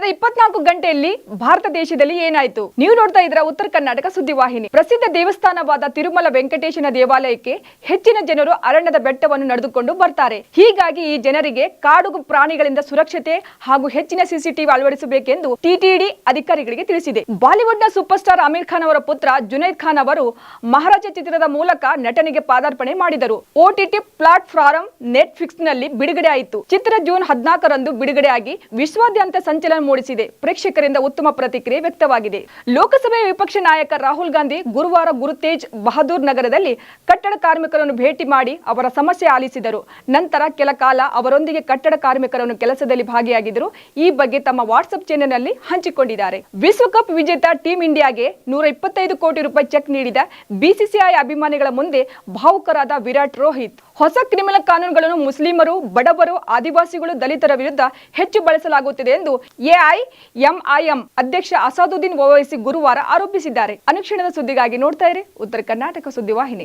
ಕಳೆದ 24 ಗಂಟೆಯಲ್ಲಿ ಭಾರತ ದೇಶದಲ್ಲಿ ಏನಾಯಿತು? ನೀವು ನೋಡ್ತಾ ಇದ್ರ ಉತ್ತರ ಕರ್ನಾಟಕ ಸುದ್ದಿವಾಹಿನಿ. ಪ್ರಸಿದ್ಧ ದೇವಸ್ಥಾನವಾದ ತಿರುಮಲ ವೆಂಕಟೇಶನ ದೇವಾಲಯಕ್ಕೆ ಹೆಚ್ಚಿನ ಜನರು ಅರಣ್ಯದ ಬೆಟ್ಟವನ್ನು ನಡೆದುಕೊಂಡು ಬರ್ತಾರೆ. ಹೀಗಾಗಿ ಈ ಜನರಿಗೆ ಕಾಡು ಪ್ರಾಣಿಗಳಿಂದ ಸುರಕ್ಷತೆ ಹಾಗೂ ಹೆಚ್ಚಿನ ಸಿಸಿಟಿವಿ ಅಳವಡಿಸಬೇಕೆಂದು ಟಿಟಿಡಿ ಅಧಿಕಾರಿಗಳಿಗೆ ತಿಳಿಸಿದೆ. ಬಾಲಿವುಡ್ನ ಸೂಪರ್ ಸ್ಟಾರ್ ಆಮಿರ್ ಖಾನ್ ಅವರ ಪುತ್ರ ಜುನೈದ್ ಖಾನ್ ಅವರು ಮಹಾರಾಜ ಚಿತ್ರದ ಮೂಲಕ ನಟನೆಗೆ ಪಾದಾರ್ಪಣೆ ಮಾಡಿದರು. OTT ಪ್ಲಾಟ್ಫಾರ್ಮ್ ನೆಟ್ಫ್ಲಿಕ್ಸ್ ನಲ್ಲಿ ಬಿಡುಗಡೆ ಆಯಿತು. ಚಿತ್ರ ಜೂನ್ 14ರಂದು ಬಿಡುಗಡೆಯಾಗಿ ವಿಶ್ವಾದ್ಯಂತ ಸಂಚಲನ ಮೂಡಿಸಿದೆ. ಪ್ರೇಕ್ಷಕರಿಂದ ಉತ್ತಮ ಪ್ರತಿಕ್ರಿಯೆ ವ್ಯಕ್ತವಾಗಿದೆ. ಲೋಕಸಭೆ ವಿಪಕ್ಷ ನಾಯಕ ರಾಹುಲ್ ಗಾಂಧಿ ಗುರುವಾರ ಗುರುತೇಜ್ ಬಹದ್ದೂರ್ ನಗರದಲ್ಲಿ ಕಟ್ಟಡ ಕಾರ್ಮಿಕರನ್ನು ಭೇಟಿ ಮಾಡಿ ಅವರ ಸಮಸ್ಯೆ ಆಲಿಸಿದರು. ನಂತರ ಕೆಲ ಕಾಲ ಅವರೊಂದಿಗೆ ಕಟ್ಟಡ ಕಾರ್ಮಿಕರನ್ನು ಕೆಲಸದಲ್ಲಿ ಭಾಗಿಯಾಗಿದ್ದರು. ಈ ಬಗ್ಗೆ ತಮ್ಮ ವಾಟ್ಸ್ಆಪ್ ಚಾನೆಲ್ನಲ್ಲಿ ಹಂಚಿಕೊಂಡಿದ್ದಾರೆ. ವಿಶ್ವಕಪ್ ವಿಜೇತ ಟೀಂ ಇಂಡಿಯಾಗೆ 125 ಕೋಟಿ ರೂಪಾಯಿ ಚೆಕ್ ನೀಡಿದ BCCI ಅಭಿಮಾನಿಗಳ ಮುಂದೆ ಭಾವುಕರಾದ ವಿರಾಟ್ ರೋಹಿತ್. ಹೊಸ ಕ್ರಿಮಿನಲ್ ಕಾನೂನುಗಳನ್ನು ಮುಸ್ಲಿಮರು, ಬಡವರು, ಆದಿವಾಸಿಗಳು, ದಲಿತರ ವಿರುದ್ಧ ಹೆಚ್ಚು ಬಳಸಲಾಗುತ್ತಿದೆ ಎಂದು AIMIM ಅಧ್ಯಕ್ಷ ಅಸಾದುದ್ದೀನ್ ಓವೈಸಿ ಗುರುವಾರ ಆರೋಪಿಸಿದ್ದಾರೆ. ಅನುಕ್ಷಣದ ಸುದ್ದಿಗಾಗಿ ನೋಡ್ತಾ ಇರಿ ಉತ್ತರ ಕರ್ನಾಟಕ ಸುದ್ದಿವಾಹಿನಿ.